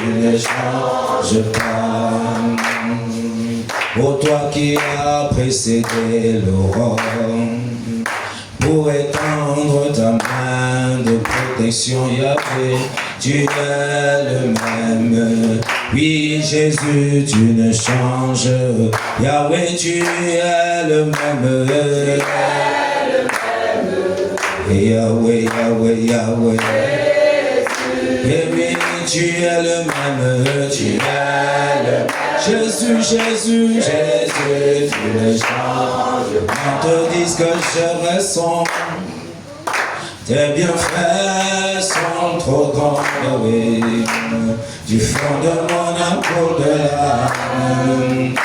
ne changes pas. Ô toi qui as précédé l'aurore, pour étendre ta main de protection, Yahweh, tu es le même. Oui, Jésus, tu ne changes. Yahweh, tu es le même. Et Yahweh, Yahweh, Yahweh. Et oui, tu es le même. Tu es le même. Jésus, Jésus, Jésus, tu ne changes pas. On te dise que je ressens. Tes bienfaits sont trop grands, oui. Du fond de mon âme pour de l'âme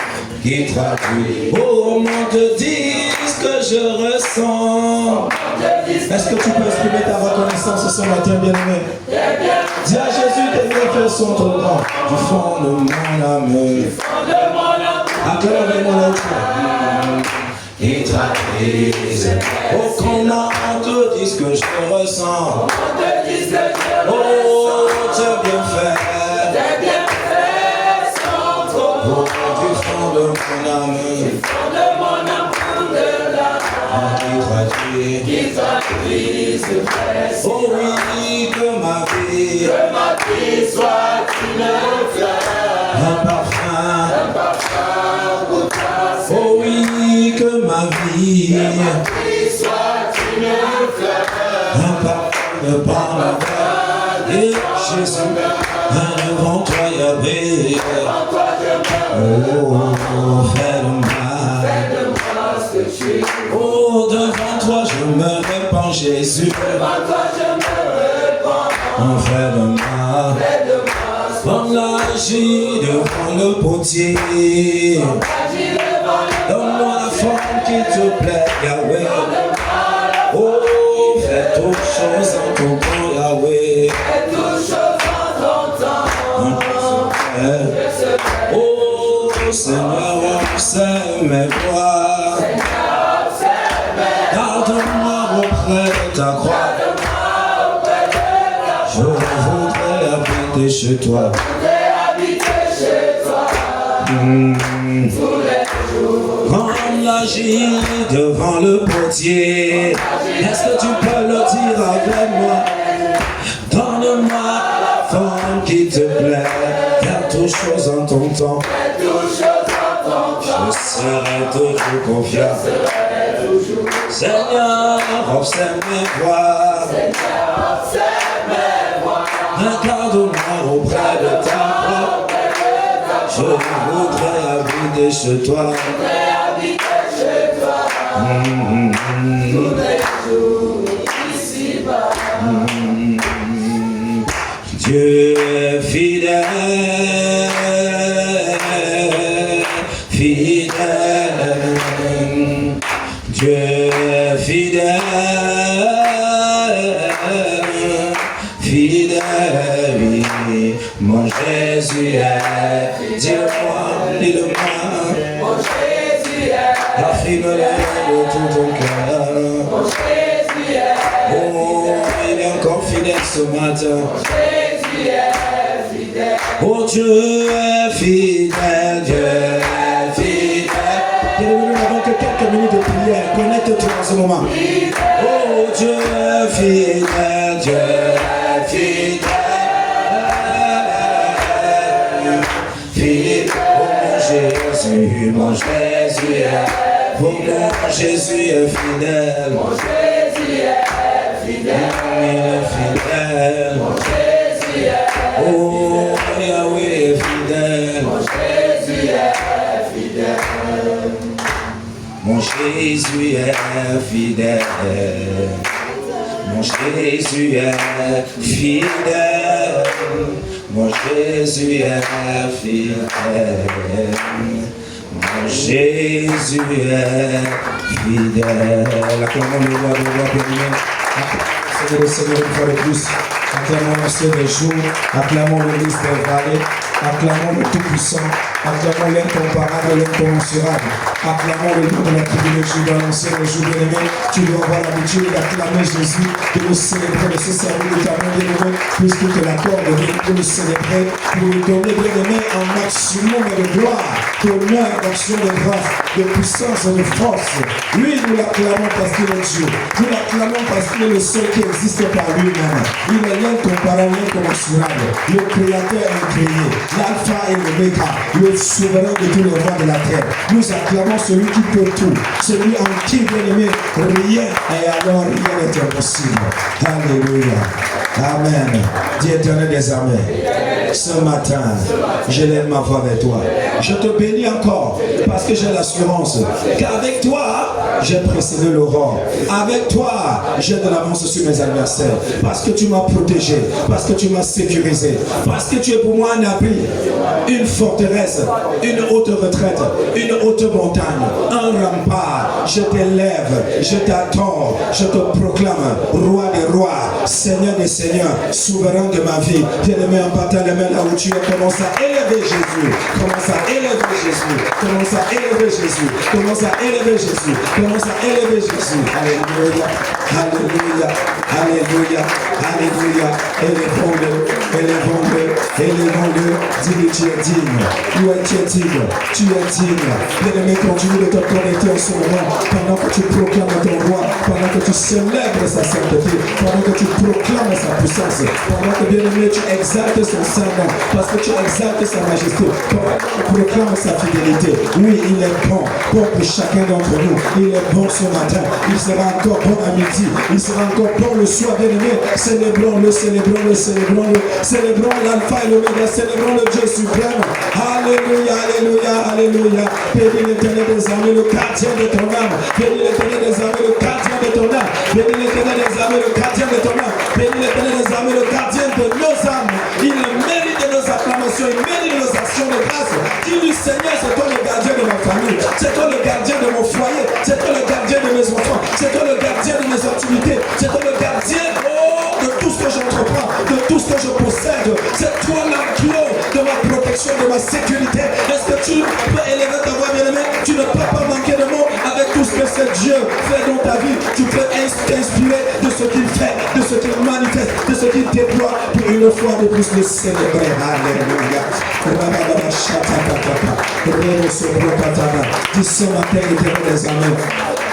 qui traduit. Oh, on te dise que je ressens. Est-ce que tu peux exprimer ta reconnaissance ce matin, bien-aimé? Dis à Jésus, tes bienfaits sont trop grands. Du fond de mon âme. Acclame mon âme. Qui traduisent. Oh, qu'on te dise que je ressens. Oh, tes bienfaits. Oh, du fond de mon âme. Qui traduisent. Oh oui, que ma vie soit une fleur. Un parfum. Oh oui, que ma vie soit une fleur. Un parfum de parfum. Et Jésus, devant toi, Yahweh. Oh, fais de moi ce que tu es. Oh, devant toi, je me répands, Jésus. Devant toi, je me répands. Oh, fais de moi. Comme l'agit devant le potier. Donne-moi la forme qui te plaît, Yahweh. Oh, fais toutes choses en ton temps, Yahweh. Fais toutes choses en ton temps. Oh, Seigneur, observe mes voix. Garde-moi auprès de ta croix. Je voudrais habiter chez toi. Comme l'agit devant le potier. Est-ce que tu peux le dire avec moi? Donne-moi la forme qui te plaît. Faire toutes choses en ton temps. Je serai toujours confiant. Seigneur, observe mes voies. Regarde-moi auprès de ta croix. Je voudrais habiter chez toi. Dieu est fidèle, fidèle. Dieu est fidèle, fidèle. Mon Jésus est, dis-le-moi, dis-le-moi. Mon Jésus est, affirme-le de tout ton cœur. Mon Jésus est, oh, il est encore fidèle ce matin. Mon Jésus est fidèle. Oh, Dieu est fidèle, Dieu est fidèle. Nous n'avons que quelques minutes de prière. Connecte-toi en ce moment. Oh, Dieu est fidèle, Dieu est fidèle. Jésus, mon Jésus est, pour moi Jésus est fidèle. Mon Jésus est fidèle. Il est fidèle. Mon Jésus est, oh Yahweh est fidèle. Mon Jésus est fidèle. Mon Jésus est fidèle. Mon Jésus est fidèle. Mon Jésus est fidèle. Mon Jésus est fidèle. Acclamons le roi de roi béni. C'est le Seigneur une fois de plus. Acclamons l'ancien des jours. Acclamons le lys des vallées. Acclamons le Tout-Puissant. Acclamons l'incomparable et l'incommensurable. Acclamons le nom de la tribu de Judas, l'ancien le jour bien-aimé. Tu dois avoir l'habitude d'acclamer Jésus, de le célébrer, de se servir de ta main bien-aimé, puisqu'il te l'accorde pour le célébrer, pour lui donner bien-aimé un maximum de gloire, d'honneur, d'action de grâce, de puissance et de force. Lui, nous l'acclamons parce qu'il est Dieu. Nous l'acclamons parce qu'il est le seul qui existe par lui-même. Il est l'incomparable, l'incommensurable, le créateur incréé, l'alpha et l'oméga, le souverain de tous les rois de la terre. Nous acclamons celui qui peut tout, celui en qui, bien-aimé, rien, et alors rien n'est impossible. Alléluia. Amen. Dis Éternel des armées, ce matin, je lève ma voix vers toi. Je te bénis encore parce que j'ai l'assurance qu'avec toi, j'ai précédé l'aurore. Avec toi, j'ai de l'avance sur mes adversaires. Parce que tu m'as protégé, parce que tu m'as sécurisé, parce que tu es pour moi un abri, une forteresse, une haute retraite, une haute montagne, un rempart. Je t'élève, je t'attends, je te proclame roi des rois, Seigneur des seigneurs, souverain de ma vie. Bien-aimé, en battant les mains là où tu es, commence à élever Jésus. Commence à élever Jésus. Commence à élever Jésus. Commence à élever Jésus. Commence à élever Jésus. Alléluia. Alléluia. Alléluia. Alléluia. Élevons-le. Élevons-le. Élevons-le. Dis-lui, tu es digne. Tu es digne. Tu es digne. Bien-aimé, continue de te connecter en ce moment. Pendant que tu proclames ton roi. Pendant que tu célèbres sa sainteté. Pendant que tu proclames sa puissance. Pendant que, bien-aimé, tu exaltes son Saint-Nom. Parce que tu exaltes sa majesté. Pendant que tu proclames sa fidélité. Oui, il est bon. Bon pour chacun d'entre nous. Il est bon ce matin. Il sera encore bon à midi. Il sera encore bon le soir, bien-aimé. Célébrons-le, célébrons-le, célébrons-le. Célébrons l'alpha et l'oméga. Célébrons le Dieu suprême. Alléluia, alléluia, alléluia. Bénis l'Éternel des armées, le gardien de ton âme. Bénis l'Éternel des armées, le gardien de ton âme. Bénis l'Éternel des armées, le gardien de ton âme. Bénis l'Éternel des armées, le gardien de nos âmes. Il mérite de nos acclamations, il mérite de nos actions de grâce. Dis-lui, Seigneur, c'est toi le gardien de ma famille. C'est toi le gardien de mon foyer. C'est toi le gardien de mes enfants. C'est toi le gardien de mes activités. C'est toi le gardien, de tout ce que j'entreprends, de tout ce que je possède. C'est toi l'enclos de ma protection, de ma sécurité. Est-ce que tu peux élever ta voix, bien-aimé? Tu ne peux pas manquer de mots avec tout ce que c'est Dieu fait dans ta vie. Tu peux t'inspirer de ce qu'il fait, de ce qu'il manifeste, de ce qu'il déploie pour une fois de plus le célébrer. Alléluia. Dis ce matin, Éternel des armées,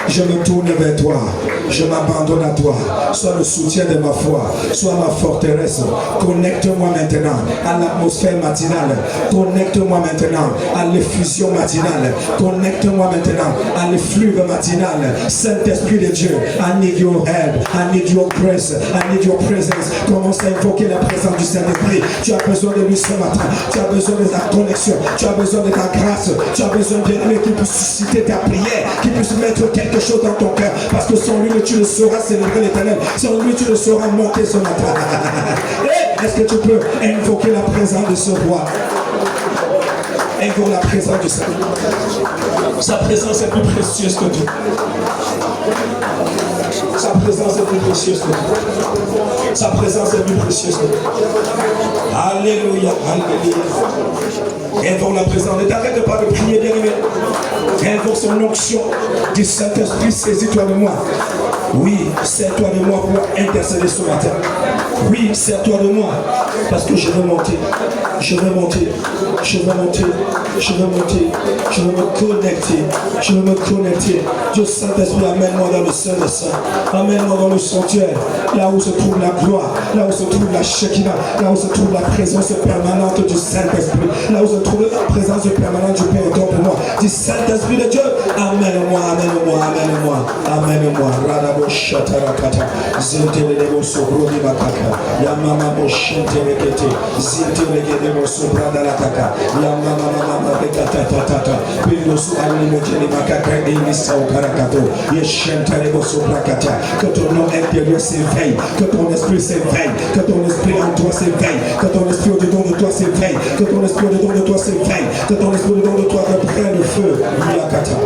je me tourne vers toi, je m'abandonne à toi, sois le soutien de ma foi, sois ma forteresse. Connecte-moi maintenant à l'atmosphère matinale, connecte-moi maintenant à l'effusion matinale, connecte-moi maintenant à l'effluve matinal. Saint-Esprit de Dieu, I need your help, I need your grace, I need your presence. Commence à invoquer la présence du Saint-Esprit. Tu as besoin de lui ce matin, tu as besoin de ta connexion, tu as besoin de ta grâce, tu as besoin d'un Dieu qui puisse susciter ta prière, qui puisse mettre quelque chose dans ton cœur, parce que sans lui tu ne sauras célébrer l'Éternel, sans lui tu ne sauras monter ce matin. Est-ce que tu peux invoquer la présence de ce roi? Invoque la présence de Seigneur. Sa présence est plus précieuse que tout. Sa présence est plus précieuse que tout. Sa présence est plus précieuse que tout. Alléluia, alléluia. Invoque la présence. Ne t'arrête pas de prier, bien-aimé. Invoque son onction du Saint-Esprit, saisis-toi de moi. Oui, sers-toi de moi pour intercéder ce matin. Oui, sers-toi de moi, parce que je veux monter, je veux monter, je veux monter, je veux monter, je veux me connecter, je veux me connecter. Dieu Saint-Esprit, amène-moi dans le Saint des Saints, amène-moi dans le sanctuaire, là où se trouve la gloire, là où se trouve la Shekinah, là où se trouve la présence permanente du Saint-Esprit, là où se trouve la présence permanente du Père pour moi. Dis Saint-Esprit de Dieu, amène-moi, amène-moi, amène-moi, amène-moi. Radabo Shatarakata, Zintelebo Sobrodi Bakaka, Yamama Boshentelekete, Zintelegedebo Sobradalakaka, Yamama Bekata, Pilosu Alimokeli Makaka, Elisa Okarakato, Yeshentelebo Sobrakata, que ton nom intérieur s'éveille, que ton esprit s'éveille, que ton esprit en toi s'éveille, que ton esprit au-dedans de toi s'éveille, que ton esprit au-dedans de toi s'éveille, que ton esprit au-dedans de toi reprenne le feu. Yakata.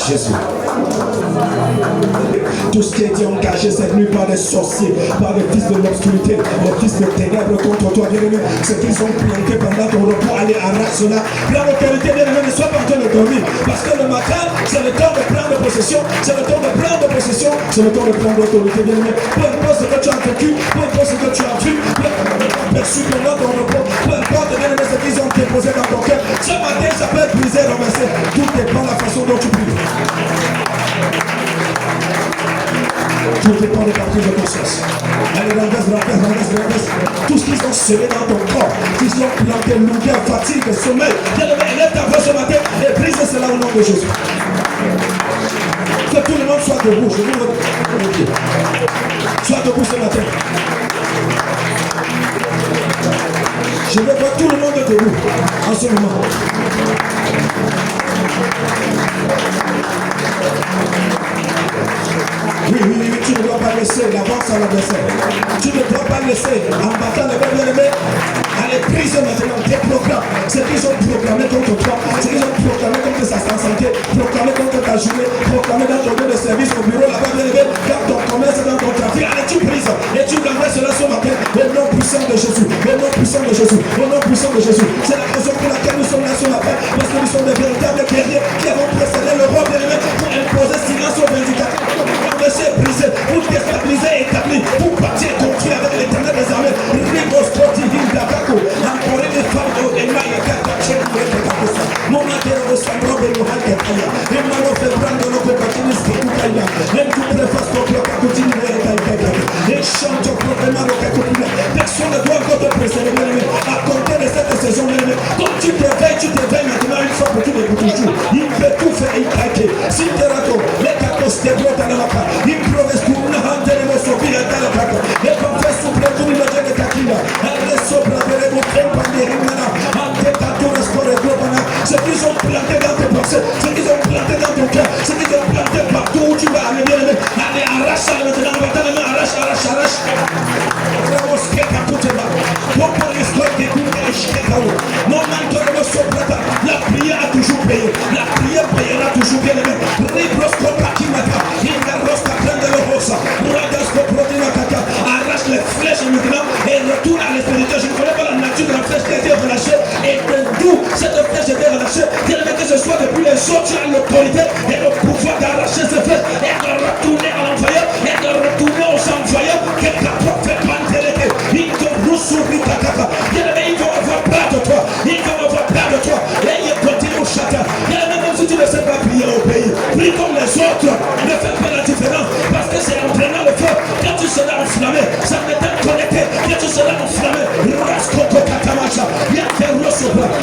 Jésus. Tout ce qui a été engagé cette nuit par des sorciers, par des fils de l'obscurité, des fils de ténèbres contre toi, bien-aimé, ce qu'ils ont planté pendant ton repos, allez, arrache cela. La localité, bien-aimé, ne sois pas en train de dormir, parce que le matin, c'est le temps de prendre possession, c'est le temps de prendre possession, c'est le temps de prendre l'autorité, bien-aimé. Peu importe ce que tu as vécu, peu importe ce que tu as vu, peu importe perçu pendant ton repos, peu importe, bien-aimé, ce qu'ils ont déposé dans ton cœur, ce matin, ça peut être brisé, ramassé. Tout dépend de la façon dont tu pries. Tout dépend de ta prise de conscience. Allez, renverse. Tout ce qu'ils ont semé dans ton corps, qu'ils ont planté, longueur, fatigue, sommeil. Bien-aimé, élève ta voix ce matin et brise cela au nom de Jésus. Que tout le monde soit debout. Je veux le dire. Sois debout ce matin. Je veux voir tout le monde debout en ce moment. Oui, tu ne dois pas laisser l'avance à l'adversaire. Tu ne dois pas laisser en battant le bien-aimé. Allez, prise maintenant tes programmes. Ce qu'ils ont proclamé contre toi, ce qu'ils ont proclamé contre ta santé, proclamé contre ta journée, proclamé dans ton lieu de service au bureau là-bas, bien-aimé, dans ton commerce, dans ton trafic. Allez, tu brises et tu l'envoies cela ce matin au nom puissant de Jésus. Au nom puissant de Jésus. Au nom puissant de Jésus. C'est la raison pour laquelle nous sommes là ce matin, parce que nous sommes des véritables guerriers qui avons précédé le roi, bien-aimé, pour imposer silence aux vindicateurs. Laisser briser, pour déstabiliser et établir, pour bâtir construire avec l'éternel des armées. Ribos Kotivin Dakako, encore une femme au Emma et Kakaché, mon intérêt au Sambro de Mohakaya, et Mano Febrando no Kokatinis Kukaya, et tout préface au Kokatini et chante au Kokemano Kakopina. Personne ne doit encore te préserver, à compter de cette saison, comme tu t'éveilles maintenant une fois pour tous les toujours. Il peut tout faire, il craque. Si tu racontes, les Kakos te bloquent à la main. Il provesse pour une hante de nos sophia à la Kaka. Et confesse sous le tour de la Kakina. Elle est sobre de l'émotion par les Rimana. Ante Katura Spore Globana. Ce qu'ils ont planté dans tes pensées, ce qu'ils ont planté dans ton cœur, ce qu'ils ont planté partout où tu vas aller, bien aimé. Allez, arrache maintenant, maintenant, arrache. La prière a toujours payé. La prière payera toujours, bien aimé. Arrache les flèches maintenant et retourne à l'expédition. Je ne connais pas la nature de la flèche qui a été relâchée et d'où cette flèche a été relâchée. Bien aimé, que ce soit depuis les autres, tu as l'autorité et le pouvoir d'arracher cette flèche et de retourner à l'envoyeur et de retourner aux envoyeurs. Quelqu'un peut faire pantélété. Ils te ressourient ta caca. Bien aimé, ils vont avoir peur de toi. Ils vont avoir peur de toi. Et ils continuent au chacun. Bien aimé, même si tu ne sais pas prier au pays, prie comme les autres. Ne fais pas la différence parce que c'est en prenant le feu. Quand tu seras enflammé, ça m'étonne connecté. Quand tu seras enflammé,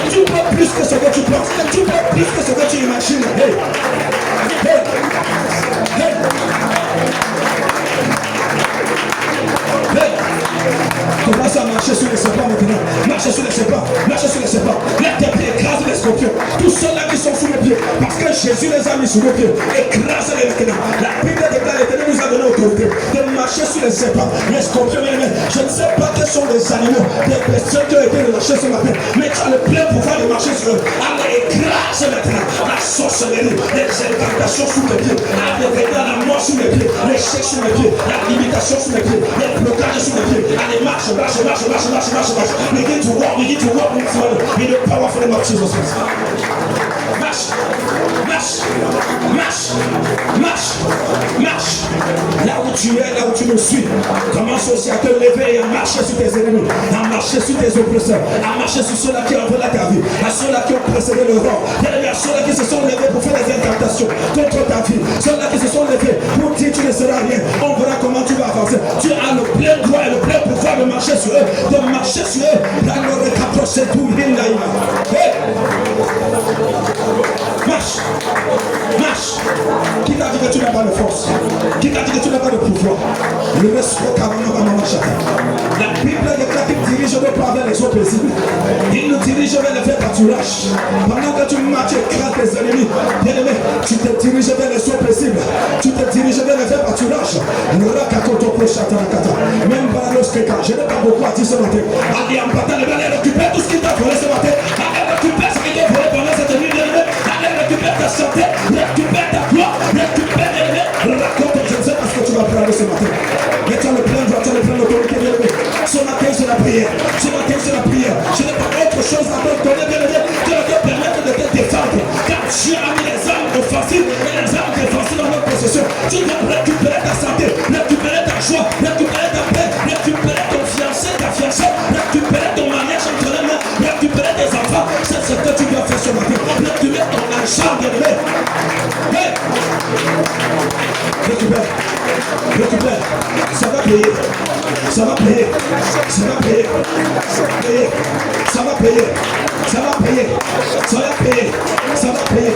tu peux plus que ce que tu penses. Tu peux plus que ce que tu imagines. Hey. Commence à marcher sur les serpents maintenant. Marcher sur les serpents. Let tes pieds écrase les scorpions. Tous ceux-là qui sont sous les pieds. Parce que Jésus les a mis sous les pieds. Écrase-les maintenant. La Bible déclare, l'Éternel nous a donné autorité de marcher sur les serpents. Les scorpions, je ne sais pas quels sont les animaux, les bestioles qui ont été relâchés ce matin. Mais tu as le plein pouvoir de marcher sur eux. Allez, écrase maintenant la sorcellerie, les incantations sous les pieds. Allez, regarde la mort sous les pieds. L'échec sous les pieds. La limitation sous les pieds. Les blocages sous les pieds. Allez, marche. Begin to walk in the powerful name of Jesus Christ. Marche. Là où tu es, là où tu me suis, commence aussi à te lever et à marcher sur tes ennemis, à marcher sur tes oppresseurs, à marcher sur ceux-là qui ont volé ta vie, à ceux-là qui ont précédé le roi, à ceux-là qui se sont levés pour faire des incantations contre ta vie, ceux-là qui se sont levés pour dire tu ne seras rien. On verra comment tu vas avancer. Tu as le plein droit et le plein pouvoir de marcher sur eux, Là, le récapproche tout, Marche. Qui t'a dit que tu n'as pas de force? Qui t'a dit que tu n'as pas de pouvoir? Le reste, la Bible déclare qu'il dirige le pas vers les autres paisibles. Il nous dirige vers les faits pâturages. Pendant que tu marches et écrases tes ennemis, bien aimé, tu te diriges vers les autres paisibles. Tu te diriges vers les faits pâturages. Même par l'ostéca, je n'ai pas beaucoup à dire ce matin. Allez, en partant, allez récupérer tout ce qui t'a volé ce matin. Allez récupérer ce qui t'a volé pendant cette récupère ta santé, récupère ta gloire, récupère les raconte. Je ne sais pas ce que tu vas prendre ce matin. Mais tu as le plein droit, tu as le plein d'autorité, bien aimé. Ce matin, c'est la prière. Ce matin, c'est la prière. Je n'ai pas autre chose à te donner, bien aimé, que de te permettre de te défendre. Car Dieu a mis les armes offensives et les armes défensives dans notre possession. Tu dois récupérer ta santé, récupérer ta joie, récupérer ta paix, récupérer ton fiancé, ta fiancée, récupérer ton mariage entre les mains, récupérer tes enfants. C'est ce que tu dois faire ce matin. Récupérer ton argent, bien aimé. Hey! Récupère. Récupère. Ça va payer. Ça va payer. Ça va payer. Ça va payer. Ça va payer. Ça va payer. Ça va payer.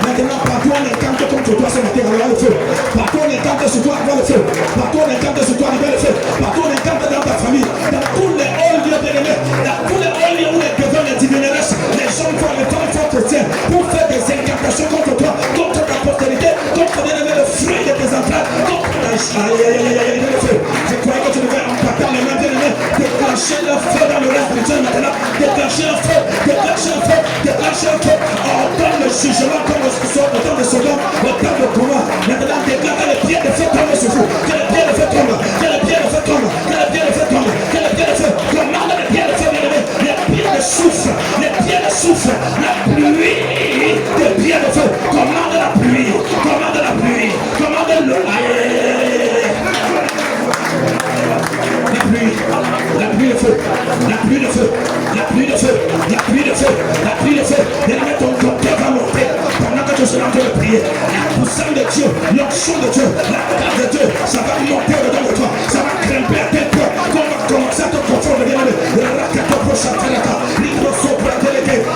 Maintenant, partout on incante contre toi ce matin, on va le feu. Partout on incante sur toi, on va le feu. Partout on incante sur toi, on va le feu. Partout on incante dans ta famille. Dans tous les hauts lieux bien-aimés. Dans tous les hauts lieux où les devants, les divinéresses, les gens font les femmes font chrétiens pour faire des incantations contre toi, contre ta postérité, contre bien-aimé le fruit de tes entrailles, contre ta je croyais que tu devais empater les mains bien-aimées, déclencher le feu dans le reste du ciel maintenant, déclencher un feu, déclencher un feu, déclencher un feu, autant le jugement comme le sort, autant de Sodome, autant de combat. Maintenant, déclare que les pieds de feu tombent sur vous, que les pieds de feu tombent, que les pieds de feu tombent, que les pieds de feu tombent, que les pieds de feu, commande les pieds de feu bien-aimés, les pieds de souffle, les pieds de souffle, la pluie des pieds de feu, commande la pluie, commande la pluie, commande le la pluie de feu, la pluie de feu, la pluie de feu, la pluie de feu, la pluie de feu, et ton cœur va monter pendant que tu seras en train de prier. La puissance de Dieu, l'onction de Dieu, la grâce de Dieu, ça va monter dedans de toi, ça va grimper à tes pieds, qu'on va commencer à te confondre, bien aimé.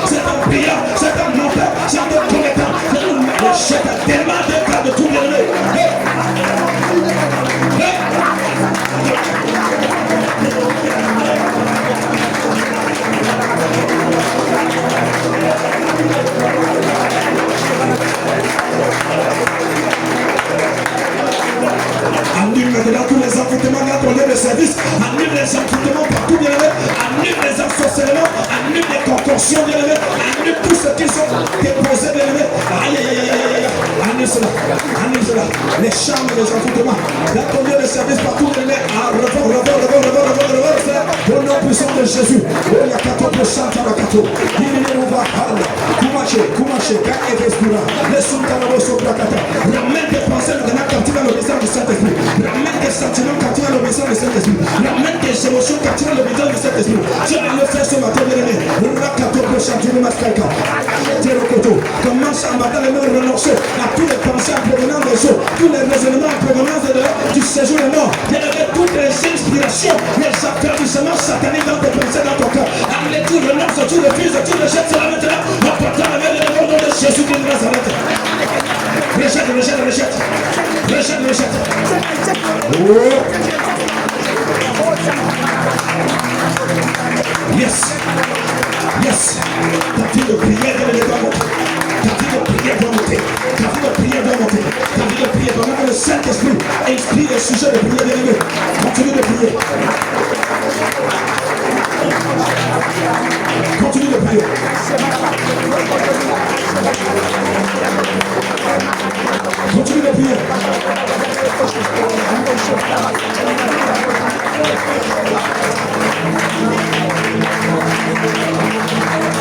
C'est un prière, c'est un montant, c'est un commettant, c'est un tellement de cas de tout bien aimé. Annule maintenant tous les envoûtements dans ton lieu de service, annule les envoûtements partout bien aimé, annule les ensorcellements, annule les concoctions bien aimé, annule tout ce qui sont déposés bien aimé. Aïe aïe aïe aïe aïe, annule cela, les charmes et les envoûtements dans ton lieu de service partout bien aimé. Au nom puissant de Jésus, il y a 4% à la 4. Ramène tes pensées maintenant captives à l'obéissance du Saint-Esprit. Ramène tes sentiments captifs à l'obéissance du Saint-Esprit. Ramène tes émotions captives à l'obéissance du Saint-Esprit. Tu vas le faire ce matin, bien-aimé. Commence à matin les mains renoncer à tous les pensées en provenance des eaux, tous les raisonnements en provenance du séjour des morts. Bien-aimé, toutes les inspirations, les affaiblissements sataniques dans tes pensées, dans ton cœur. Allez, tu renonces, tu refuses, tu rejettes cela maintenant. En portant la main de au nom de Jésus de Nazareth. Rejette. Yes. Ta vie de prière doit monter. Ta vie de prière doit monter. Ta vie de prière pendant que le Saint-Esprit inspire le sujet de prière bien aimé. Continue de prier. Continue de prier. Continue de prier.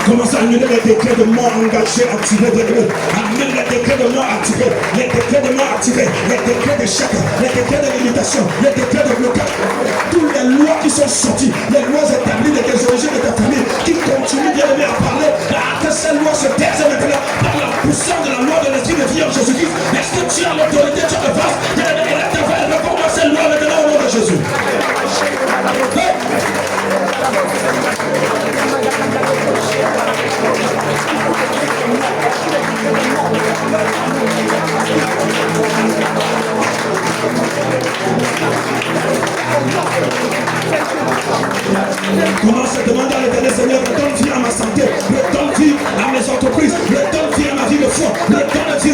Commence à annuler les décrets de mort engagés, activés, annule les décrets de mort activés, les décrets de mort activés, les décrets d'échec, les décrets de limitation, les décrets de blocage, toutes les lois qui sont sorties, les lois établies de tes origines, de ta famille, qui continuent bien aimé à parler, que ces lois se taisent maintenant par la puissance de la loi de l'esprit de vie en Jésus-Christ. Est-ce que tu as l'autorité, tu as le face, et la terre va commencer ces lois maintenant au nom de Jésus. Commence à demander à l'Éternel Seigneur, redonne vie à ma santé, redonne vie à mes entreprises, redonne vie à ma vie de foi, redonne vie,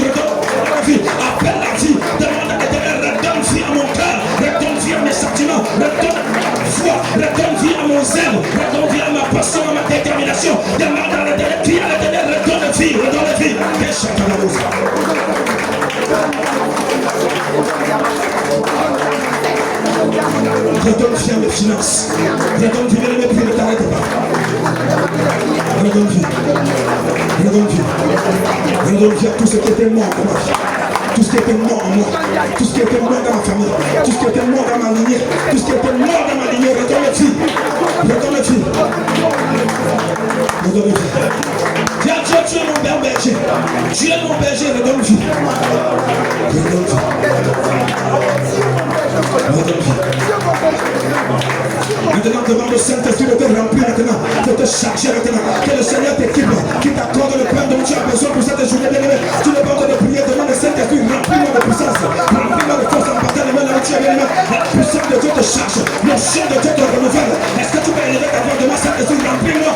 appelle la vie, demande à l'Éternel, redonne vie à mon cœur, redonne vie à mes sentiments, redonne foi, redonne vie à mon zèle, redonne vie à ma passion, à ma détermination, demande à l'Éternel, redonne vie, redonne vie. Redonne vie à mes finances. Redonne vie à mes prix, ne t'arrête pas. Redonne vie. Redonne vie. Redonne vie à tout ce qui était mort en moi. Tout ce qui était mort en moi. Tout ce qui était mort dans ma famille. Tout ce qui était mort dans ma lignée. Tout ce qui était mort dans ma lignée. Redonne vie. Redonne vie. Redonne vie. Dis à Dieu, tu es mon père berger. Tu es mon berger, redonne vie. Redonne vie. Redonne vie. Maintenant, demande au Saint-Esprit de te remplir maintenant, de te charger maintenant. Que le Seigneur t'équipe, qui t'accorde le pain dont tu as besoin pour cette journée bien-aimée. Tu ne portes de prier, demande au Saint-Esprit, remplis-moi de puissance, remplis-moi de force en partant de main là où tu es bien-aimé. La puissance de Dieu te charge, le chien de Dieu te renouvelle. Est-ce que tu peux élever ta voix de moi, Saint-Esprit, remplis-moi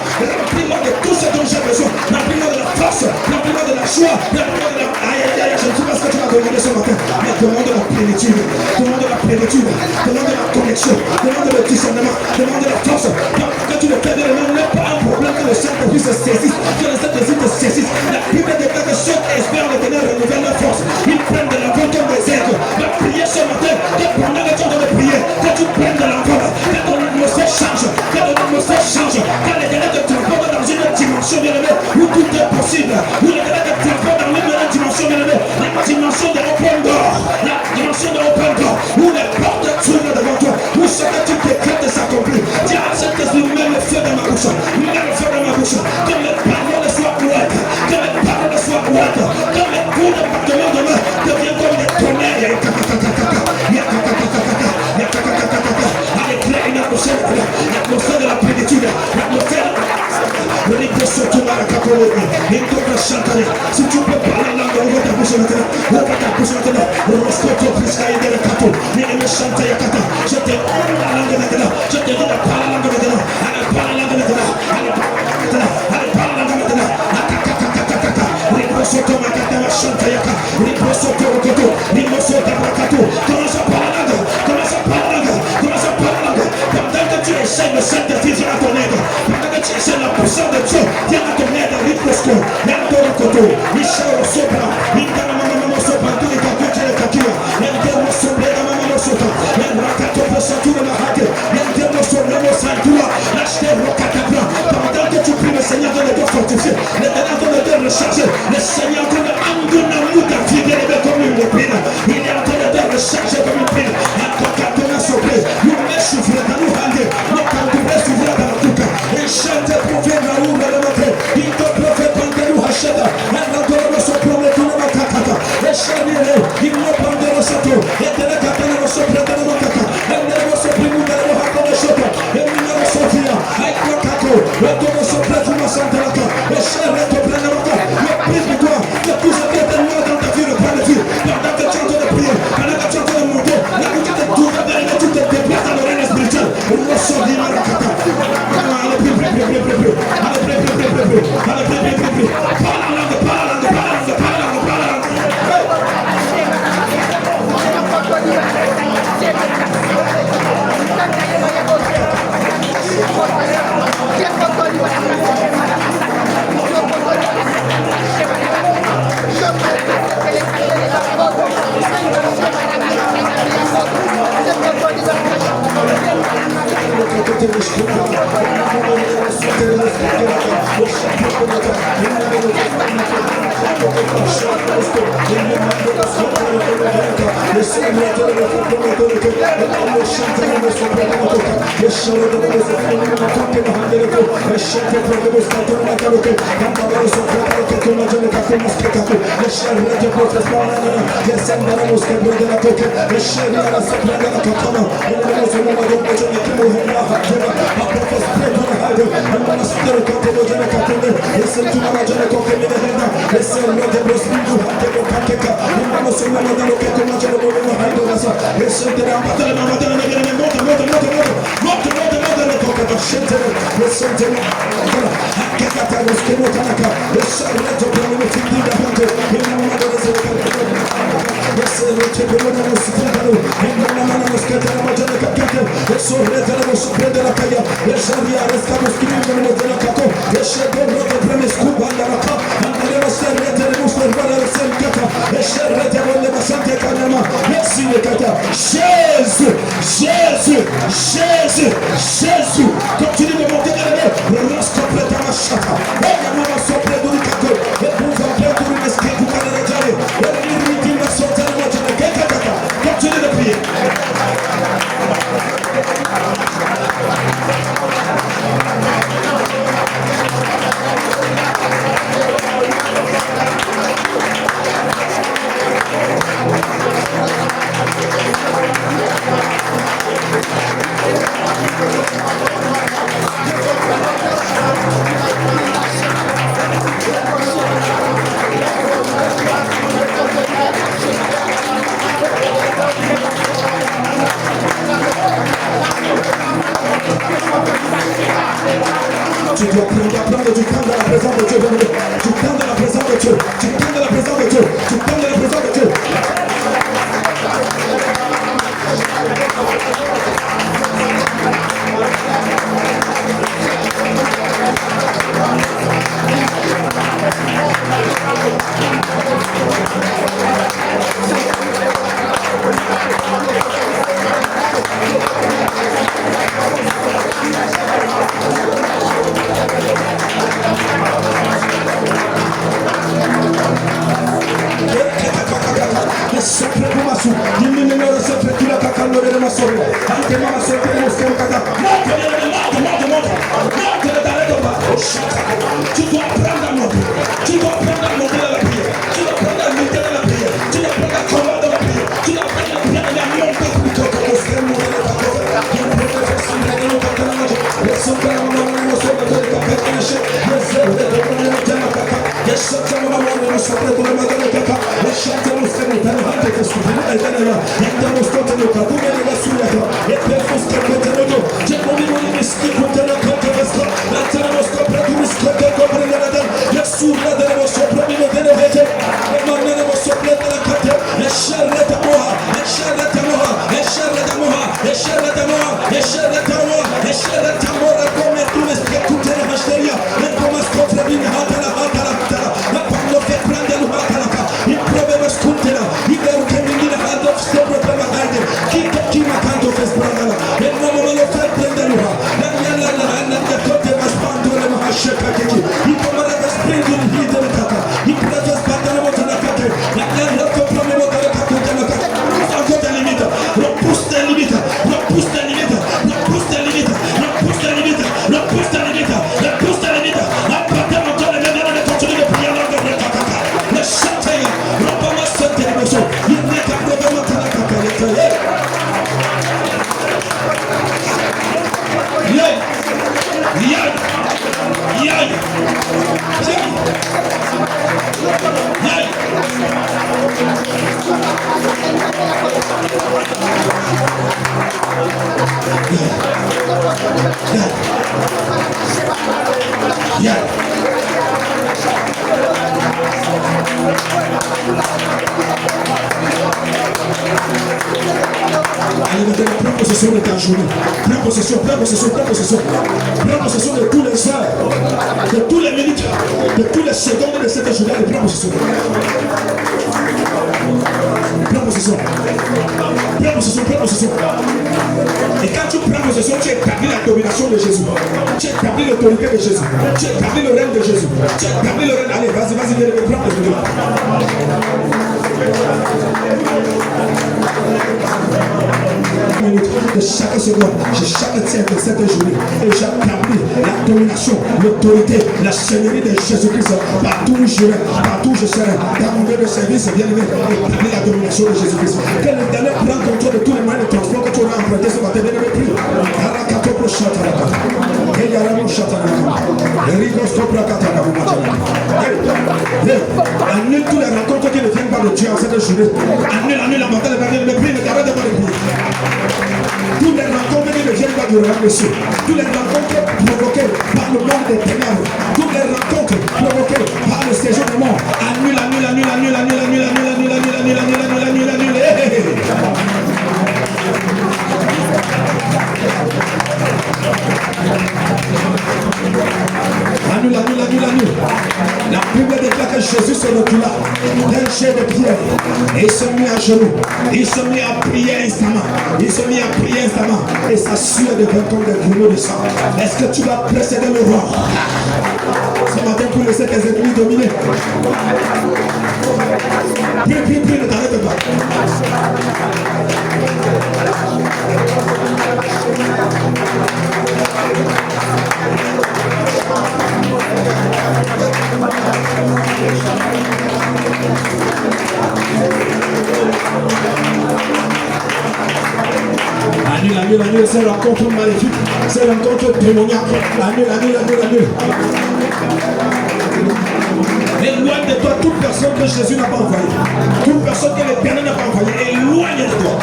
de tout ce dont j'ai besoin. Remplis-moi de la force, remplis-moi de la joie, remplis-moi de la... Aïe, aïe, aïe, je ne sais pas ce que tu m'as demandé ce matin, mais demande la plénitude, demande la plénitude, demande la connexion, demande le discernement, demande la force. Que tu ne perds les mains, n'est pas un problème que le Saint-Esprit se saisisse, que le Saint-Esprit te saisisse. La Bible déclare que ceux qui espèrent le Ténèbres renouvellent leur force. Ils prennent de l'envol comme des aigles. Va prier ce matin, que pendant que tu es en train de prier, que tu prennes de l'envol, que ton atmosphère change, que ton atmosphère change, que les ténèbres te transportent dans une dimension bien-aimée où tout est possible, où les ténèbres te transportent dans une dimension bien-aimée, la dimension de l'open door, la dimension de l'open door, où les portes s'ouvrent devant toi, où ce que tu décrètes s'accomplit. Dis à Saint-Esprit, mets le feu dans ma bouche, mets le feu dans ma bouche, que mes paroles soient ouvertes, que mes paroles soient ouvertes, que mes coups de battement de main deviennent comme des tonnerres. Avec l'atmosphère de la plénitude, l'atmosphère de l'impression de la capoeira, si tu peux parler là, ouvre ta bouche maintenant, ouvre ta bouche maintenant, respecte au Christ et de la capo, mais me chante yakata, je te parle la langue maintenant, je te dis de parler la langue maintenant, allez parle la langue maintenant, allez parle la langue maintenant, akakakakakaka, riposoto makata ma chante yaka, riposoto rokoto, riposoto brakato, commence à parler la langue, commence à parler la langue, commence à parler la langue, pendant que tu essaies le Saint-Esprit viens à ton aide, pendant que tu essaies la puissance de Dieu, viens à ton aide, riposoto, yando rokoto, Michel sopra, indana mama sopra, tu le kakuche le kakia, yando sopra mama sopra, yando rakato posatura na hake, yando sopra mo santua, lâche rokatapra, pendant que tu pries le Seigneur de te fortifier, le Seigneur de te recharger, le Seigneur de anduna muta fidèle comme une pile, il est en train de te recharger comme une pile, akakatona sopra, nous me souffle dans nous hande, nous canturez souffle dans la tuka, et chante prophète la roue de la montre, il te prophète quand nous hacheta, Yes, Jésus, Jésus, Jésus, Jésus. Continue de monter dans les mains. Continue de prier. Tu dois prendre du temps dans la présence de Dieu. Tu prends dans la présence de Dieu. Tu prends dans la présence de Dieu. Tu prends dans la présence de Dieu. Tu dois prendre un mot. Tu dois prendre un mot dans la prière. Tu dois prendre un mot dans la prière. Tu dois prendre un combat dans la prière. Tu dois prendre la prière de la montagne pour que tu fasses mourir le bateau. Allez, maintenant, prends possession de ta journée. Prends possession, prends possession, prends possession. Prends possession de tous les heures, de tous les minutes, de tous les secondes de cette journée. Prends possession. Prends possession. Prends possession, prends possession. Et quand tu prends possession, tu établis la domination de Jésus. Tu établis l'autorité de Jésus. Tu établis le règne de Jésus. Tu établis le règne. Allez, vas-y, vas-y, viens, prends possession. De chaque seconde, de chaque tiers de cette journée, et j'établis la domination, l'autorité, la seigneurie de Jésus-Christ partout où je vais, partout où je serai, dans mon lieu de service, bien aimé, établis la domination de Jésus-Christ. Que l'Éternel prenne contrôle de tous les moyens de transport que tu auras emprunté ce matin, bien aimé, prie. Annule tous les rencontres qui ne viennent pas de Dieu en cette journée. Annule la mentale, mais prie, ne t'arrête pas de prier. Toutes les rencontres qui ne viennent pas du royaume de Dieu, toutes les rencontres provoquées par le monde des ténèbres, toutes les rencontres provoquées par le séjour du monde, annule, annule, annule, annule, annule, annule, annule, annule, annule, annule, annule, annule, annule, annule. Annule, annule, annule, annule. La Bible déclare que Jésus se retrouve là. chair de pierre. Et ils sont mis à genoux. Ils sont mis à prier instamment. Ils sont mis à prier instamment. Et sa sueur devient comme des grenouilles de sang. Est-ce que tu vas précéder le roi? Ce matin, pour laisser tes ennemis dominer. Prie, ne t'arrête pas. Annule ces rencontres maléfiques, ces rencontres démoniaques. Annule. Éloigne de toi toute personne que Jésus n'a pas envoyée. Toute personne que l'Éternel n'a pas envoyée. Éloigne de toi.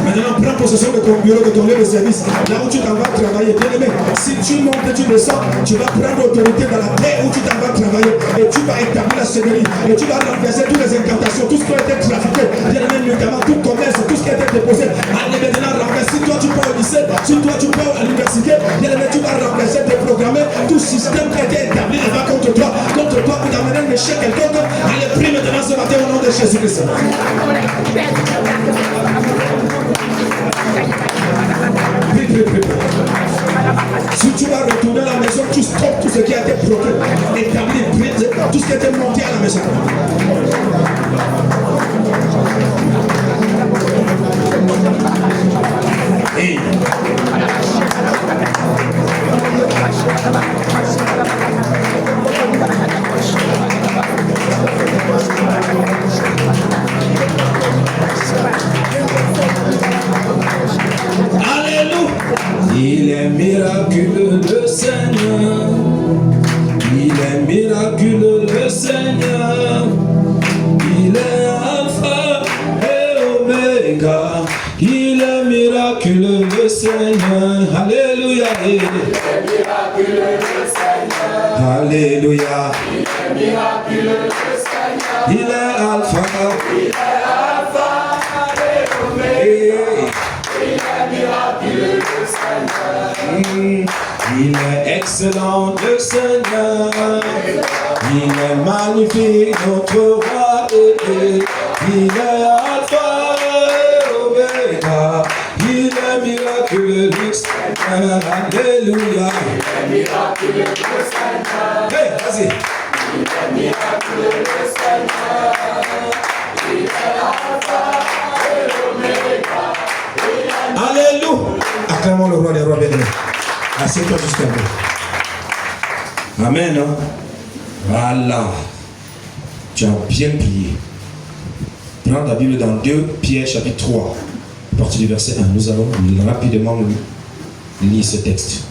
Maintenant, prends possession de ton bureau, de ton lieu de service. Là où tu t'en vas travailler. Bien aimé, si tu montes et tu descends, tu vas prendre autorité dans la terre où tu t'en vas travailler. Et tu vas établir la seigneurie. Et tu vas renverser toutes les incantations, tout ce qui a été trafiqué. Bien aimé, notamment tout commerce, tout ce qui a été déposé. Allez maintenant renverser. Si toi tu pars au lycée, si toi tu pars à l'université, bien aimé, tu vas renverser, déprogrammer tout système qui a été établi là-bas contre toi pour t'amener un échec quelconque. Allez, prie maintenant ce matin au nom de Jésus-Christ. Si tu vas retourner à la maison, tu stoppes tout ce qui a été bloqué, établi, tout ce qui a été monté à la maison. Hey. Alléluia. Il est miraculeux le Seigneur. Il est miraculeux le Seigneur. Il est Alpha et Oméga. Il est miraculeux le Seigneur. Alléluia. Il est miraculeux le Seigneur. Alléluia. Il est miraculeux le Seigneur. Il est Alpha. Il est Alpha et Oméga. Il est miraculeux le Seigneur. Il est excellent le Seigneur. Il est magnifique notre roi. Il est Alpha et Oméga. Il est miraculeux le Seigneur. Alléluia. Il est miraculeux le Seigneur. Hey, vas-y. Il est miraculeux le Seigneur. Il est Alpha et Oméga. Alléluia. Acclamons le roi des rois bénis. Assieds-toi jusqu'à nous. Amen. Voilà. Tu as bien prié. Prends ta Bible dans 2 Pierre chapitre 3. À partir du verset 1. Nous allons rapidement lire ce texte.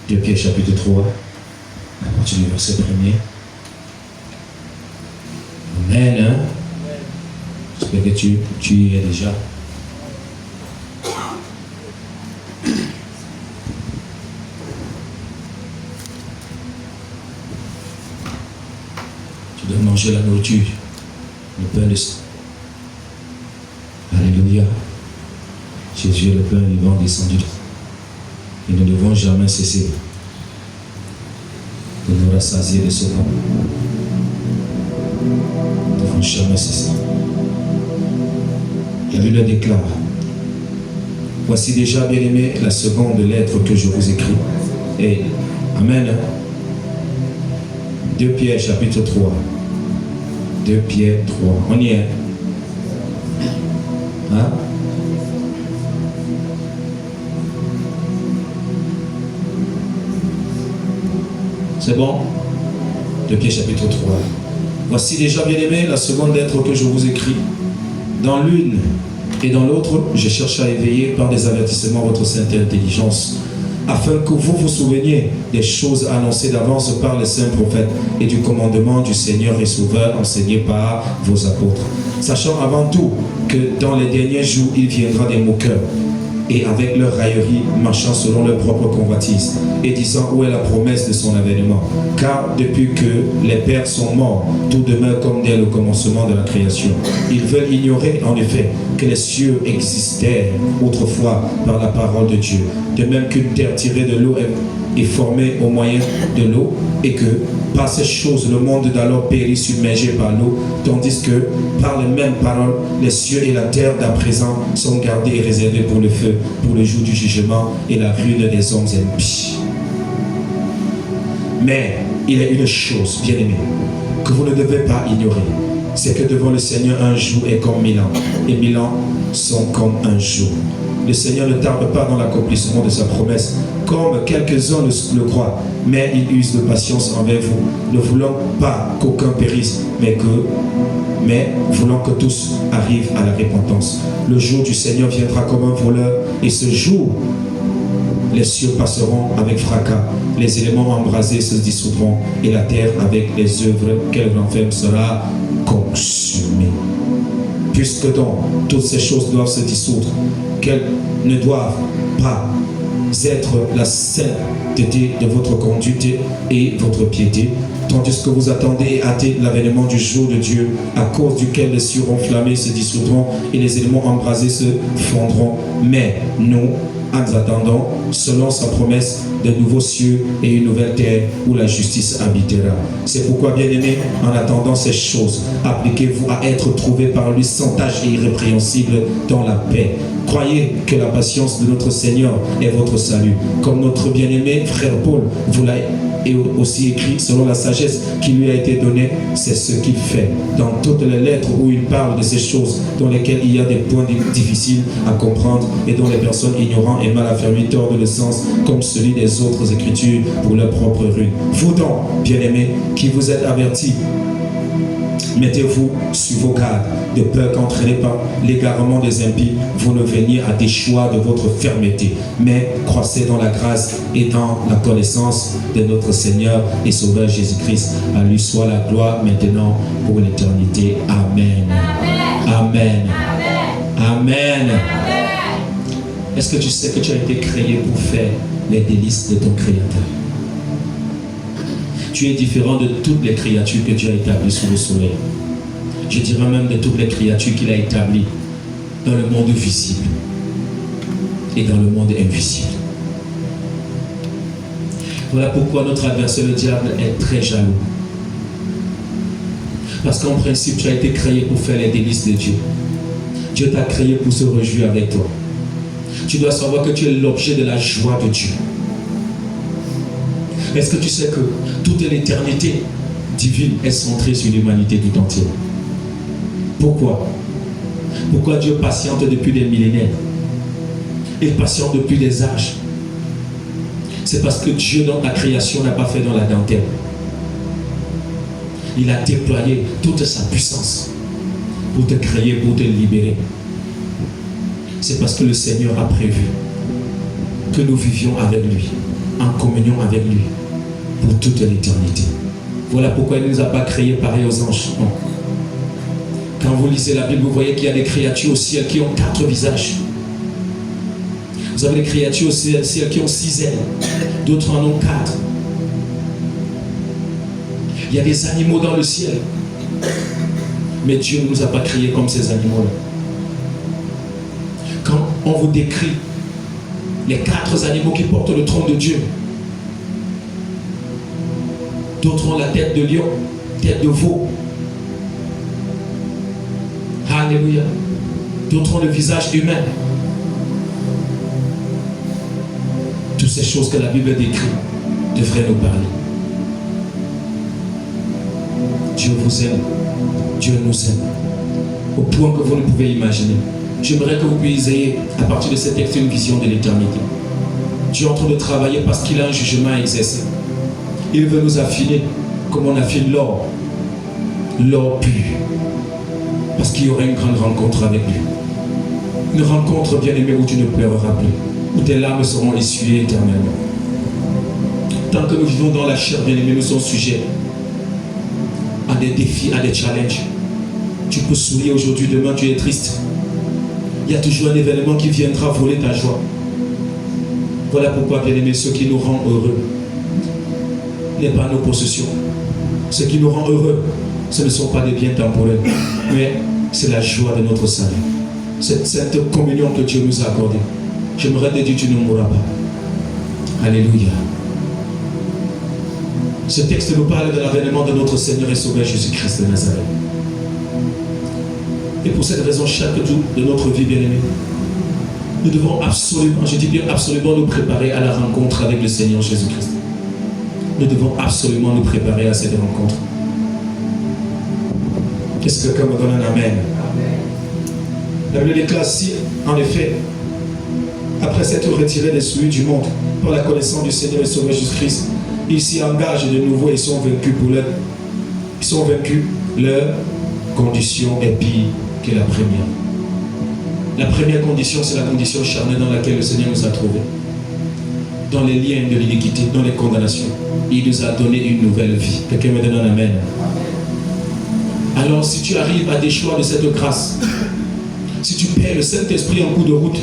De Pierre chapitre 3, à partir du verset 1er. Amen. J'espère que tu y es déjà. Tu dois manger la nourriture, le pain de sang. Alléluia. Jésus est le pain vivant descendu. Et nous ne devons jamais cesser de nous rassasier de ce pain. Nous ne devons jamais cesser. La Bible déclare: voici déjà, bien aimé, la seconde lettre que je vous écris. Et amen. 2 Pierre chapitre 3. 2 Pierre 3. On y est. Hein? C'est bon? 2 Pierre chapitre 3. Voici déjà, bien aimé, la seconde lettre que je vous écris. Dans l'une et dans l'autre, je cherche à éveiller par des avertissements votre sainte intelligence, afin que vous vous souveniez des choses annoncées d'avance par les saints prophètes et du commandement du Seigneur et Sauveur enseigné par vos apôtres. Sachant avant tout que dans les derniers jours, il viendra des moqueurs et avec leur raillerie, marchant selon leur propre convoitise, et disant où est la promesse de son avènement. Car depuis que les pères sont morts, tout demeure comme dès le commencement de la création. Ils veulent ignorer en effet que les cieux existèrent autrefois par la parole de Dieu, de même qu'une terre tirée de l'eau est formée au moyen de l'eau, et que par ces choses le monde d'alors périt submergé par l'eau, tandis que par les mêmes paroles les cieux et la terre d'à présent sont gardés et réservés pour le feu, pour le jour du jugement et la ruine des hommes impies. Mais il y a une chose, bien aimé, que vous ne devez pas ignorer, c'est que devant le Seigneur un jour est comme 1000 ans, et 1000 ans sont comme un jour. Le Seigneur ne tarde pas dans l'accomplissement de sa promesse, comme quelques-uns le croient, mais il use de patience envers vous, ne voulant pas qu'aucun périsse, mais voulant que tous arrivent à la repentance. Le jour du Seigneur viendra comme un voleur, et ce jour, les cieux passeront avec fracas, les éléments embrasés se dissoudront, et la terre avec les œuvres qu'elle renferme sera consumée. Puisque donc toutes ces choses doivent se dissoudre, qu'elles ne doivent pas être la sainteté de votre conduite et votre piété, tandis que vous attendez et hâtez l'avènement du jour de Dieu, à cause duquel les cieux enflammés se dissoudront et les éléments embrasés se fondront. Mais nous, en attendant, selon sa promesse, de nouveaux cieux et une nouvelle terre où la justice habitera. C'est pourquoi, bien-aimés, en attendant ces choses, appliquez-vous à être trouvés par lui sans tache et irrépréhensible dans la paix. Croyez que la patience de notre Seigneur est votre salut. Comme notre bien-aimé frère Paul vous l'a aussi écrit, selon la sagesse qui lui a été donnée, c'est ce qu'il fait. Dans toutes les lettres où il parle de ces choses dans lesquelles il y a des points difficiles à comprendre et dont les personnes ignorantes et mal affermies tordent le sens comme celui des autres écritures pour leur propre ruine. Vous donc, bien-aimés, qui vous êtes avertis, mettez-vous sur vos gardes, de peur qu'entraînés par l'égarement des impies, vous ne veniez à des choix de votre fermeté, mais croissez dans la grâce et dans la connaissance de notre Seigneur et Sauveur Jésus-Christ. À lui soit la gloire maintenant pour l'éternité. Amen. Amen. Amen. Est-ce que tu sais que tu as été créé pour faire les délices de ton Créateur? Tu es différent de toutes les créatures que Dieu a établies sous le soleil. Je dirais même de toutes les créatures qu'il a établies dans le monde visible et dans le monde invisible. Voilà pourquoi notre adversaire, le diable, est très jaloux. Parce qu'en principe, tu as été créé pour faire les délices de Dieu. Dieu t'a créé pour se réjouir avec toi. Tu dois savoir que tu es l'objet de la joie de Dieu. Est-ce que tu sais que toute l'éternité divine est centrée sur l'humanité tout entière? Pourquoi? Pourquoi Dieu patiente depuis des millénaires? Il patiente depuis des âges. C'est parce que Dieu dans la création n'a pas fait dans la dentelle. Il a déployé toute sa puissance pour te créer, pour te libérer. C'est parce que le Seigneur a prévu que nous vivions avec lui, en communion avec lui, pour toute l'éternité. Voilà pourquoi il ne nous a pas créés pareils aux anges. Non. Quand vous lisez la Bible, vous voyez qu'il y a des créatures au ciel qui ont 4 visages. Vous avez des créatures au ciel qui ont 6 ailes, d'autres en ont 4. Il y a des animaux dans le ciel. Mais Dieu ne nous a pas créés comme ces animaux-là. Quand on vous décrit les 4 animaux qui portent le trône de Dieu, d'autres ont la tête de lion, tête de veau. Alléluia. D'autres ont le visage humain. Toutes ces choses que la Bible décrit devraient nous parler. Dieu vous aime. Dieu nous aime. Au point que vous ne pouvez imaginer. J'aimerais que vous puissiez, à partir de cet texte, une vision de l'éternité. Dieu est en train de travailler parce qu'il a un jugement à exercer. Il veut nous affiner comme on affine l'or. L'or pur. Parce qu'il y aura une grande rencontre avec lui. Une rencontre bien aimée où tu ne pleureras plus. Où tes larmes seront essuyées éternellement. Tant que nous vivons dans la chair bien aimée, nous sommes sujets à des défis, à des challenges. Tu peux sourire aujourd'hui, demain tu es triste. il y a toujours un événement qui viendra voler ta joie. Voilà pourquoi, bien-aimés, ce qui nous rend heureux n'est pas nos possessions. Ce qui nous rend heureux, ce ne sont pas des biens temporels, mais c'est la joie de notre salut. Cette sainte communion que Dieu nous a accordée. J'aimerais te dire, tu ne mourras pas. Alléluia. Ce texte nous parle de l'avènement de notre Seigneur et Sauveur Jésus-Christ de Nazareth. Et pour cette raison, chaque jour de notre vie, bien-aimée, nous devons absolument, je dis bien absolument, nous préparer à la rencontre avec le Seigneur Jésus-Christ. Nous devons absolument nous préparer à cette rencontre. Est-ce que quelqu'un me donne un amen? La Bible déclare si, en effet, après s'être retiré des souillures du monde, par la connaissance du Seigneur et Sauveur Jésus-Christ, ils s'y engagent de nouveau et sont vaincus pour leur. Ils sont vaincus, leur condition est pire que la première. La première condition, c'est la condition charnelle dans laquelle le Seigneur nous a trouvés. Dans les liens de l'iniquité, dans les condamnations. Il nous a donné une nouvelle vie. Quelqu'un me donne un amen. Alors, si tu arrives à des choix de cette grâce, si tu perds le Saint-Esprit en cours de route,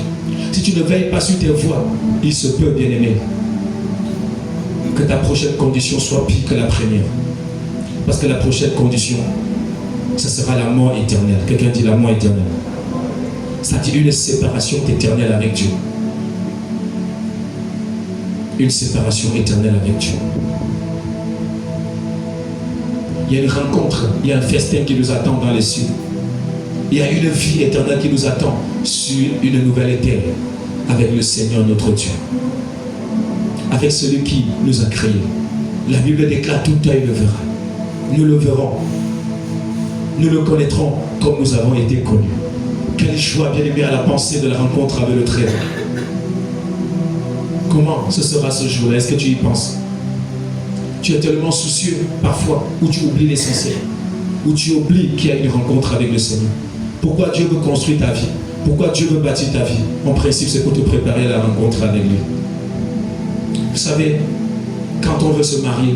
si tu ne veilles pas sur tes voies, il se peut, bien-aimé, que ta prochaine condition soit pire que la première. Parce que la prochaine condition, ce sera la mort éternelle. Quelqu'un dit la mort éternelle. C'est-à-dire une séparation éternelle avec Dieu. Une séparation éternelle avec Dieu. Il y a une rencontre, il y a un festin qui nous attend dans les cieux. Il y a une vie éternelle qui nous attend sur une nouvelle terre avec le Seigneur notre Dieu. Avec celui qui nous a créés. La Bible déclare tout œil le verra. Nous le verrons. Nous le connaîtrons comme nous avons été connus. Quelle joie, bien-aimé, à la pensée de la rencontre avec le Très-Haut. Comment ce sera ce jour-là? Est-ce que tu y penses? Tu es tellement soucieux parfois où tu oublies l'essentiel, où tu oublies qu'il y a une rencontre avec le Seigneur. Pourquoi Dieu veut construire ta vie? Pourquoi Dieu veut bâtir ta vie? En principe, c'est pour te préparer à la rencontre avec lui. Vous savez, quand on veut se marier,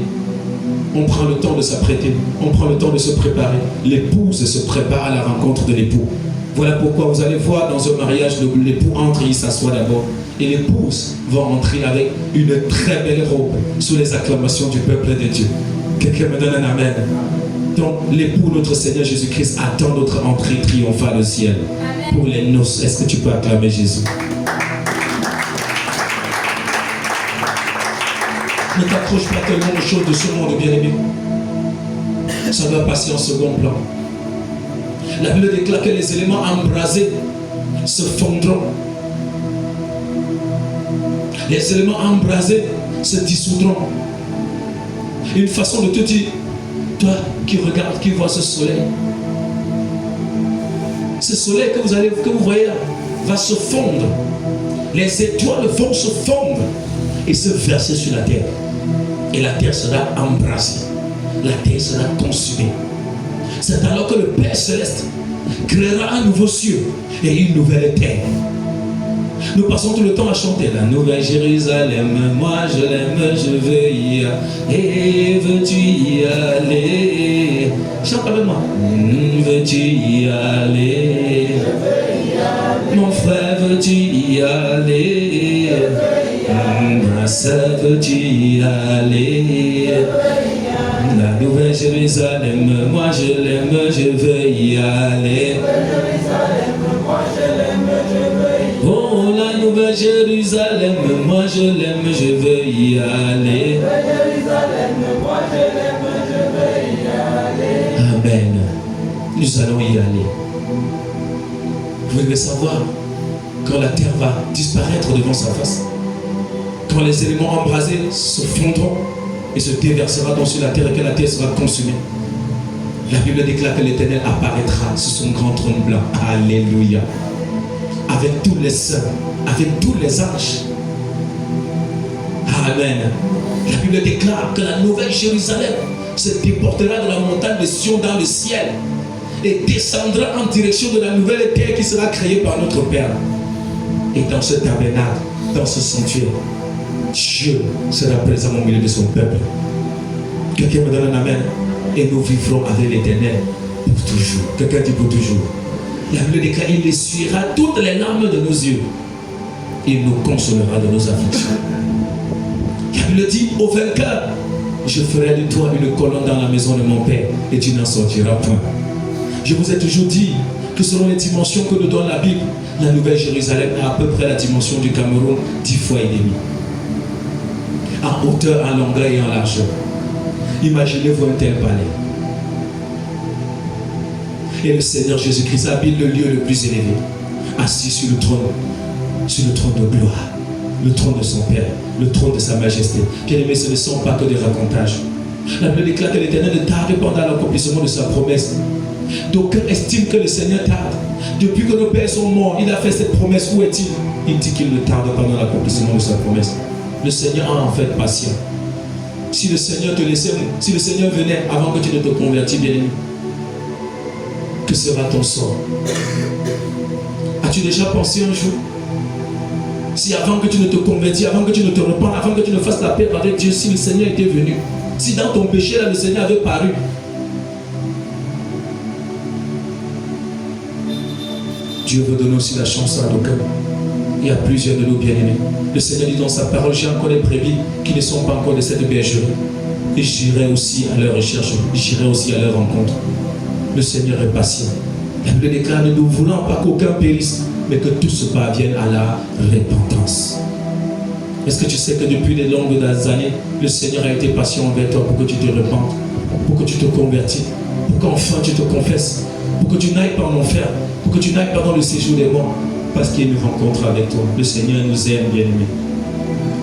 on prend le temps de s'apprêter, on prend le temps de se préparer. L'épouse se prépare à la rencontre de l'époux. Voilà pourquoi vous allez voir dans un mariage, l'époux entre, il s'assoit d'abord. Et l'épouse va entrer avec une très belle robe sous les acclamations du peuple de Dieu. Quelqu'un me donne un amen. Donc l'époux, notre Seigneur Jésus-Christ, attend notre entrée triomphale au ciel. Amen. Pour les noces. Est-ce que tu peux acclamer Jésus? Ne t'accroche pas tellement aux choses de ce monde, bien-aimé. Ça doit passer en second plan. La Bible déclare que les éléments embrasés se fondront. Les éléments embrasés se dissoudront. Une façon de te dire, toi qui regardes, qui vois ce soleil que vous voyez là, va se fondre. Les étoiles vont se fondre et se verser sur la terre. Et la terre sera embrasée. La terre sera consumée. C'est alors que le Père Céleste créera un nouveau ciel et une nouvelle terre. Nous passons tout le temps à chanter la nouvelle Jérusalem. Moi je l'aime, je veux y aller. Et veux-tu y aller? Chante avec moi. Veux-tu y aller? Mon frère, veux-tu y aller? Ma soeur, veux-tu y aller? La nouvelle Jérusalem, moi je l'aime, je veux y aller. Oh, la nouvelle Jérusalem, moi je l'aime, je veux y aller. Amen. Nous allons y aller. Vous devez savoir, quand la terre va disparaître devant sa face, quand les éléments embrasés se fondront et se déversera dans sur la terre et que la terre sera consumée, la Bible déclare que l'Éternel apparaîtra sur son grand trône blanc. Alléluia. Avec tous les saints, avec tous les anges. Amen. La Bible déclare que la nouvelle Jérusalem se déportera de la montagne de Sion dans le ciel et descendra en direction de la nouvelle terre qui sera créée par notre Père. Et dans ce tabernacle, dans ce sanctuaire, Dieu sera présent au milieu de son peuple. Quelqu'un me donne un amen. Et nous vivrons avec l'Éternel pour toujours. Quelqu'un dit pour toujours. La Bible déclare, il essuiera toutes les larmes de nos yeux. Il nous consolera de nos afflictions. La Bible dit au vainqueur, je ferai de toi une colonne dans la maison de mon Père et tu n'en sortiras point. Je vous ai toujours dit que selon les dimensions que nous donne la Bible, la Nouvelle Jérusalem a à peu près la dimension du Cameroun 10 fois et demi. En hauteur, en longueur et en largeur. Imaginez-vous un tel palais. Et le Seigneur Jésus-Christ habite le lieu le plus élevé, assis sur le trône de gloire, le trône de son Père, le trône de sa majesté. Bien aimés, ce ne sont pas que des racontages. La Bible déclare que l'Éternel ne tarde pendant l'accomplissement de sa promesse. D'aucuns estiment que le Seigneur tarde. Depuis que nos pères sont morts, il a fait cette promesse. Où est-il? Il dit qu'il ne tarde pendant l'accomplissement de sa promesse. Le Seigneur a en fait patient. Si le Seigneur te laissait, si le Seigneur venait avant que tu ne te convertis, bien aimé, que sera ton sort? As-tu déjà pensé un jour, si avant que tu ne te convertis, avant que tu ne te repentes, avant que tu ne fasses la paix avec Dieu, si le Seigneur était venu, si dans ton péché là le Seigneur avait paru, Dieu veut donner aussi la chance à nos cœurs et à plusieurs de nos bien-aimés. Le Seigneur dit dans sa parole, j'ai encore des brebis qui ne sont pas encore de cette bergerie. Et j'irai aussi à leur recherche, j'irai aussi à leur rencontre. Le Seigneur est patient. La Bible déclare, nous ne voulons pas qu'aucun périsse, mais que tous parviennent à la repentance. Est-ce que tu sais que depuis de longues années, le Seigneur a été patient envers toi pour que tu te repentes, pour que tu te convertis, pour qu'enfin tu te confesses, pour que tu n'ailles pas en enfer, pour que tu n'ailles pas dans le séjour des morts, parce qu'il y a une rencontre avec toi. Le Seigneur nous aime, bien-aimés.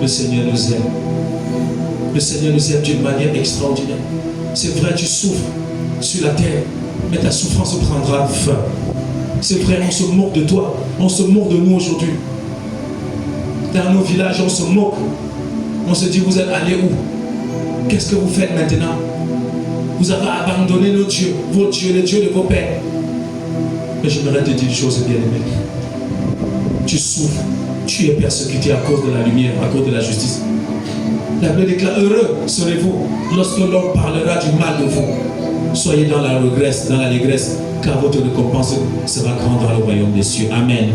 Le Seigneur nous aime. Le Seigneur nous aime d'une manière extraordinaire. C'est vrai, tu souffres sur la terre, mais ta souffrance prendra fin. C'est vrai, on se moque de toi, on se moque de nous aujourd'hui. Dans nos villages, on se moque. On se dit, vous êtes allés où? Qu'est-ce que vous faites maintenant? Vous avez abandonné nos dieux, vos dieux, les dieux de vos pères. Mais j'aimerais te dire une chose, bien-aimé. Tu souffres, tu es persécuté à cause de la lumière, à cause de la justice. La Bible déclare, heureux serez-vous lorsque l'homme parlera du mal de vous. Soyez dans la regresse, dans l'allégresse, car votre récompense sera grande dans le royaume des cieux. Amen.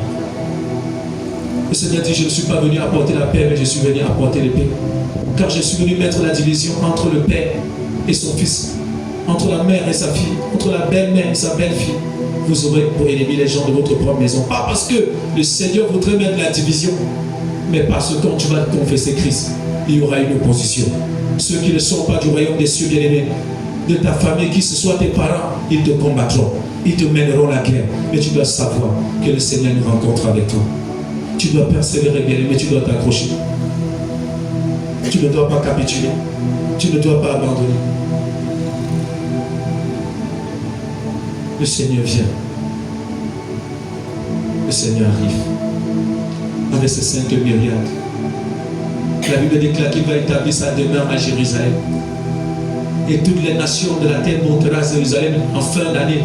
Le Seigneur dit, je ne suis pas venu apporter la paix, mais je suis venu apporter l'épée. Car je suis venu mettre la division entre le père et son fils, entre la mère et sa fille, entre la belle-mère et sa belle-fille. Vous aurez pour ennemi les gens de votre propre maison. Pas parce que le Seigneur voudrait mettre la division, mais parce que quand tu vas confesser Christ, il y aura une opposition. Ceux qui ne sont pas du royaume des cieux, bien-aimés, de ta famille, qui ce soit tes parents, ils te combattront, ils te mèneront la guerre. Mais tu dois savoir que le Seigneur nous rencontre avec toi. Tu dois persévérer, bien-aimé, tu dois t'accrocher. Tu ne dois pas capituler. Tu ne dois pas abandonner. Le Seigneur vient. Le Seigneur arrive. Avec ses saintes myriades. La Bible déclare qu'il va établir sa demeure à Jérusalem. Et toutes les nations de la terre monteront à Jérusalem en fin d'année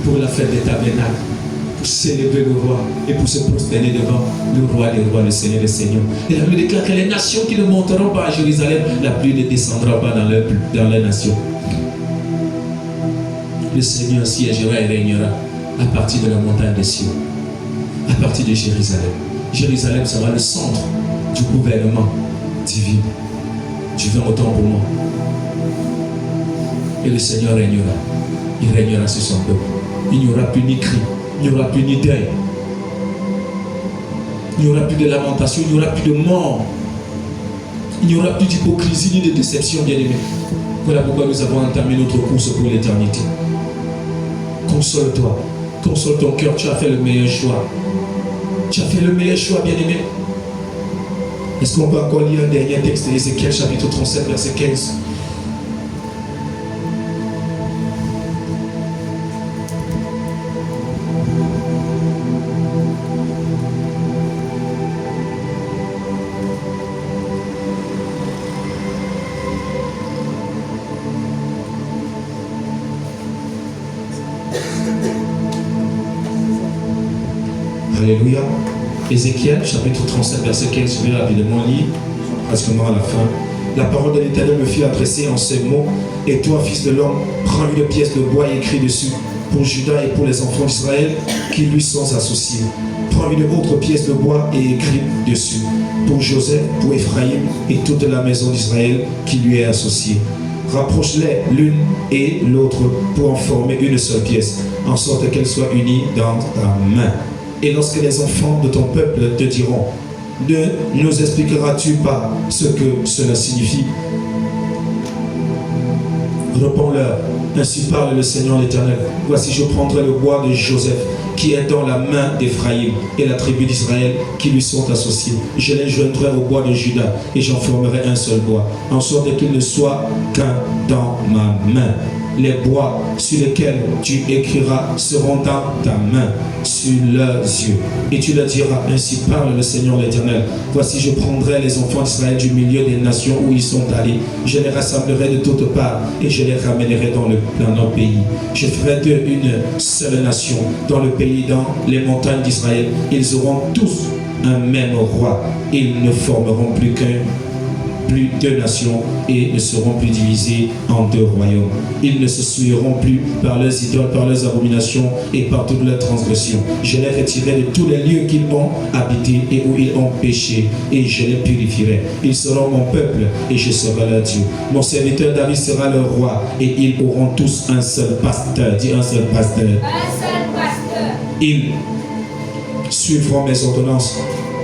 pour la fête des tabernacles, pour célébrer le roi et pour se prosterner devant le roi des rois, le Seigneur des seigneurs. Et la Bible déclare que les nations qui ne monteront pas à Jérusalem, la pluie ne descendra pas dans leur nation. Le Seigneur siégera et régnera à partir de la montagne des cieux, à partir de Jérusalem. Jérusalem sera le centre du gouvernement divin. Tu viens autant pour moi. Et le Seigneur régnera. Il régnera sur son peuple. Il n'y aura plus ni cri, il n'y aura plus ni deuil. Il n'y aura plus de lamentation, il n'y aura plus de mort. Il n'y aura plus d'hypocrisie ni de déception, bien-aimés. Voilà pourquoi nous avons entamé notre course pour l'éternité. Console-toi, console ton cœur, tu as fait le meilleur choix. Tu as fait le meilleur choix, bien-aimé. Est-ce qu'on peut encore lire un dernier texte d'Ézéchiel, chapitre 37, verset 15? Alléluia. Ézéchiel, chapitre 37, verset 15, je vais rapidement lire, pratiquement à la fin. La parole de l'Éternel me fit adresser en ces mots, et toi, fils de l'homme, prends une pièce de bois et écris dessus. pour Judas et pour les enfants d'Israël qui lui sont associés. Prends une autre pièce de bois et écris dessus. Pour Joseph, pour Ephraïm et toute la maison d'Israël qui lui est associée. Rapproche-les l'une et l'autre pour en former une seule pièce, en sorte qu'elles soient unies dans ta main. Et lorsque les enfants de ton peuple te diront, ne nous expliqueras-tu pas ce que cela signifie? Réponds-leur, ainsi parle le Seigneur l'Éternel. Voici, je prendrai le bois de Joseph, qui est dans la main d'Ephraïm, et la tribu d'Israël qui lui sont associés. Je les joindrai au bois de Juda, et j'en formerai un seul bois, en sorte qu'il ne soit qu'un dans ma main. Les bois sur lesquels tu écriras seront dans ta main, sur leurs yeux. Et tu leur diras, ainsi parle le Seigneur l'Éternel. Voici, je prendrai les enfants d'Israël du milieu des nations où ils sont allés. Je les rassemblerai de toutes parts et je les ramènerai dans nos pays. Je ferai d'eux une seule nation dans le pays, dans les montagnes d'Israël. Ils auront tous un même roi. Ils ne formeront plus deux nations et ne seront plus divisés en deux royaumes. Ils ne se souilleront plus par leurs idoles, par leurs abominations et par toutes leurs transgressions. Je les retirerai de tous les lieux qu'ils ont habités et où ils ont péché, et je les purifierai. Ils seront mon peuple et je serai leur Dieu. Mon serviteur David sera leur roi et ils auront tous un seul pasteur. Dis un seul pasteur. Un seul pasteur. Ils suivront mes ordonnances.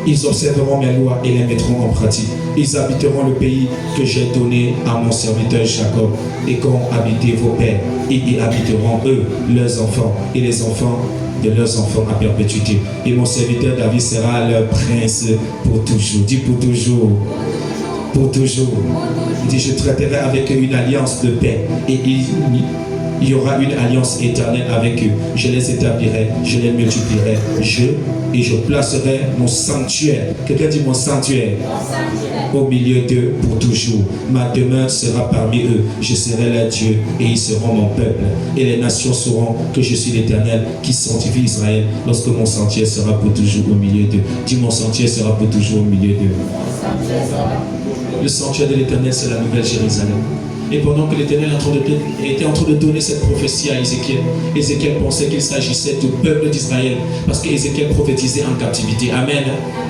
Ils observeront mes lois et les mettront en pratique. Ils habiteront le pays que j'ai donné à mon serviteur Jacob et qu'ont habité vos pères. Et y habiteront eux, leurs enfants et les enfants de leurs enfants à perpétuité. Et mon serviteur David sera leur prince pour toujours. Dis pour toujours. Pour toujours. Dis, je traiterai avec eux une alliance de paix et il y aura une alliance éternelle avec eux. Je les établirai, je les multiplierai, et je placerai mon sanctuaire. Quelqu'un dit mon sanctuaire. Au milieu d'eux pour toujours. Ma demeure sera parmi eux. Je serai leur Dieu et ils seront mon peuple. Et les nations sauront que je suis l'Éternel qui sanctifie Israël lorsque mon sentier sera pour toujours au milieu d'eux. Dis, mon sentier sera pour toujours au milieu d'eux. Le sanctuaire de l'Éternel, c'est la nouvelle Jérusalem. Et pendant que l'Éternel était en train de donner cette prophétie à Ézéchiel, Ézéchiel pensait qu'il s'agissait du peuple d'Israël, parce qu'Ézéchiel prophétisait en captivité. Amen.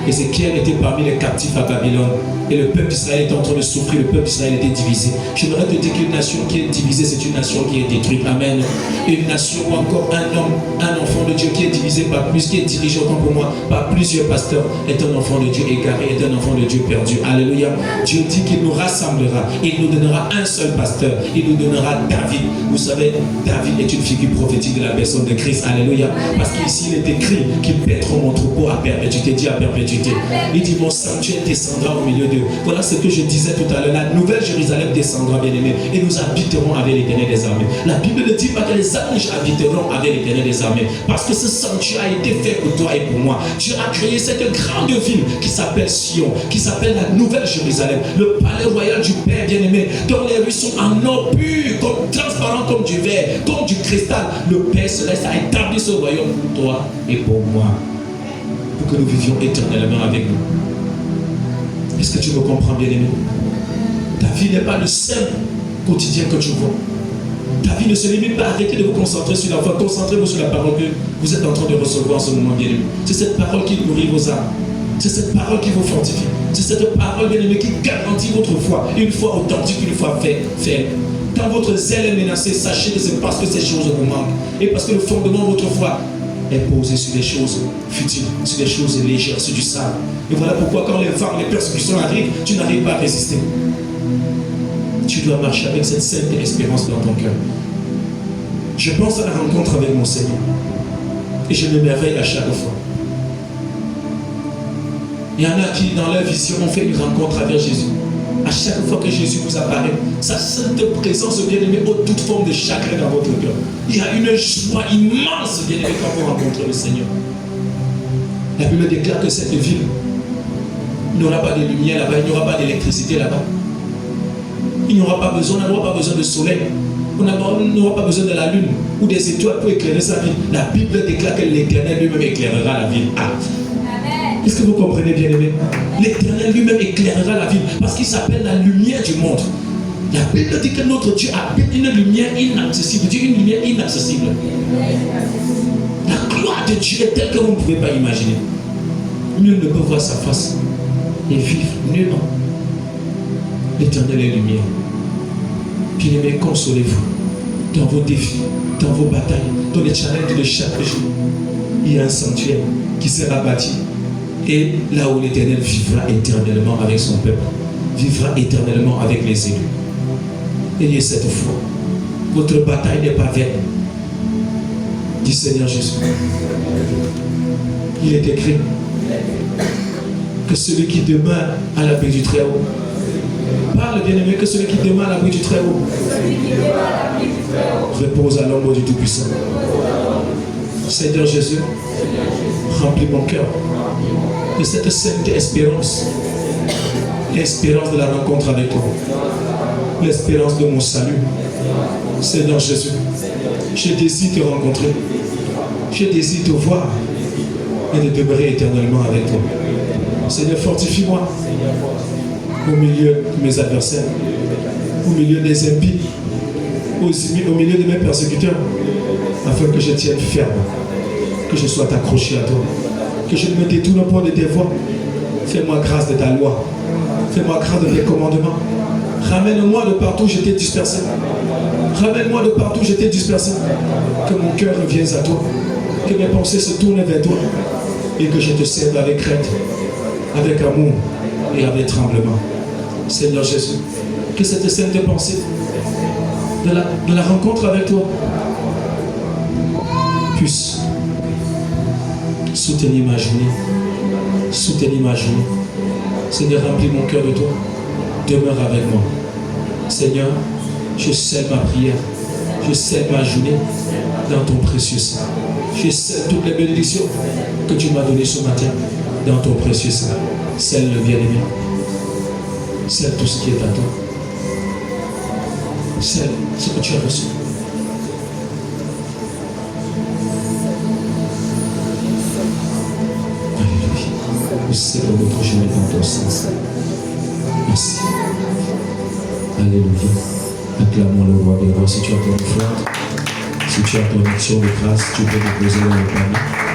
Ézéchiel était parmi les captifs à Babylone. Et le peuple d'Israël était en train de souffrir, le peuple d'Israël était divisé. Je voudrais te dire qu'une nation qui est divisée, c'est une nation qui est détruite. Amen. Une nation ou encore un homme, un enfant de Dieu qui est divisé par plus, qui est dirigé autant pour moi par plusieurs pasteurs, est un enfant de Dieu égaré, est un enfant de Dieu perdu. Alléluia. Dieu dit qu'il nous rassemblera, il nous donnera un seul pasteur, il nous donnera David. Vous savez, David est une figure prophétique de la personne de Christ. Alléluia. Parce qu'ici il est écrit qu'ils paîtront mon troupeau à perpétuité. Dis à perpétuité. Il dit, mon sanctuaire descendra au milieu d'eux. Voilà ce que je disais tout à l'heure. La nouvelle Jérusalem descendra, bien aimé, et nous habiterons avec l'Éternel des armées. La Bible ne dit pas que les anges habiteront avec l'Éternel des armées, parce que ce sanctuaire a été fait pour toi et pour moi. Dieu a créé cette grande ville qui s'appelle Sion, qui s'appelle la nouvelle Jérusalem, le palais royal du Père, bien aimé, dont les rues sont en or pur, comme transparent comme du verre, comme du cristal. Le Père céleste a établi ce royaume pour toi et pour moi, pour que nous vivions éternellement avec nous. Est-ce que tu me comprends, bien aimé? Ta vie n'est pas le seul quotidien que tu vois. Ta vie ne se limite pas. Arrêtez de vous concentrer sur la foi. Concentrez-vous sur la parole que vous êtes en train de recevoir en ce moment, bien aimé. C'est cette parole qui nourrit vos âmes. C'est cette parole qui vous fortifie. C'est cette parole, bien aimé, qui garantit votre foi. Une foi authentique, une foi ferme. Quand votre zèle est menacé, sachez que c'est parce que ces choses vous manquent. Et parce que le fondement de votre foi est posé sur des choses futiles, sur des choses légères, sur du sable. Et voilà pourquoi quand les vents, les persécutions arrivent, tu n'arrives pas à résister. Tu dois marcher avec cette sainte espérance dans ton cœur. Je pense à la rencontre avec mon Seigneur. Et je m'émerveille à chaque fois. Il y en a qui, dans leur vision, ont fait une rencontre avec Jésus. À chaque fois que Jésus vous apparaît, sa sainte présence, bien-aimé, ôte toute forme de chagrin dans votre cœur. Il y a une joie immense, bien-aimé, quand vous rencontrez le Seigneur. La Bible déclare que cette ville n'aura pas de lumière là-bas, il n'y aura pas d'électricité là-bas. Il n'y aura pas besoin, on n'aura pas besoin de soleil. On n'aura pas besoin de la lune ou des étoiles pour éclairer sa ville. La Bible déclare que l'Éternel lui-même éclairera la ville. Ah. Est-ce que vous comprenez, bien aimé? L'Éternel lui-même éclairera la ville parce qu'il s'appelle la lumière du monde. La Bible dit que notre Dieu habite une lumière inaccessible. Dieu, une lumière inaccessible. La gloire de Dieu est telle que vous ne pouvez pas imaginer. Nul ne peut voir sa face et vivre nullement. L'Éternel est lumière. Bien-aimés, consolez-vous dans vos défis, dans vos batailles, dans les challenges de chaque jour. Il y a un sanctuaire qui sera bâti. Et là où l'Éternel vivra éternellement avec son peuple, vivra éternellement avec les élus. Ayez cette foi. Votre bataille n'est pas vaine. Dit Seigneur Jésus. Il est écrit que celui qui demeure à l'abri du Très-Haut, parle bien-aimé, que celui qui demeure à l'abri du Très-Haut repose à l'ombre du Tout-Puissant. Seigneur Jésus, remplis mon cœur de cette sainte espérance, l'espérance de la rencontre avec toi, l'espérance de mon salut. Seigneur Jésus, je désire te rencontrer, je désire te voir et de demeurer éternellement avec toi. Seigneur, fortifie-moi au milieu de mes adversaires, au milieu des impies, au milieu de mes persécuteurs, afin que je tienne ferme, que je sois accroché à toi, que je ne me détourne pas de tes voies. Fais-moi grâce de ta loi, fais-moi grâce de tes commandements. Ramène-moi de partout où j'étais dispersé. Ramène-moi de partout où j'étais dispersé. Que mon cœur revienne à toi, que mes pensées se tournent vers toi et que je te serve avec crainte, avec amour et avec tremblement. Seigneur Jésus, que cette sainte pensée de la rencontre avec toi puisse soutenir ma journée, soutenir ma journée. Seigneur, remplis mon cœur de toi, demeure avec moi. Seigneur, je scelle ma prière, je scelle ma journée dans ton précieux sang. Je scelle toutes les bénédictions que tu m'as données ce matin dans ton précieux sang. Scelle le bien-aimé, scelle tout ce qui est à toi, scelle ce que tu as reçu. Alléluia. C'est pour notre journée dans ton sens. Merci. Alléluia. Acclamons le roi des rois. Si tu as ton offrande, si tu as ton action de grâce, tu peux déposer dans le panier.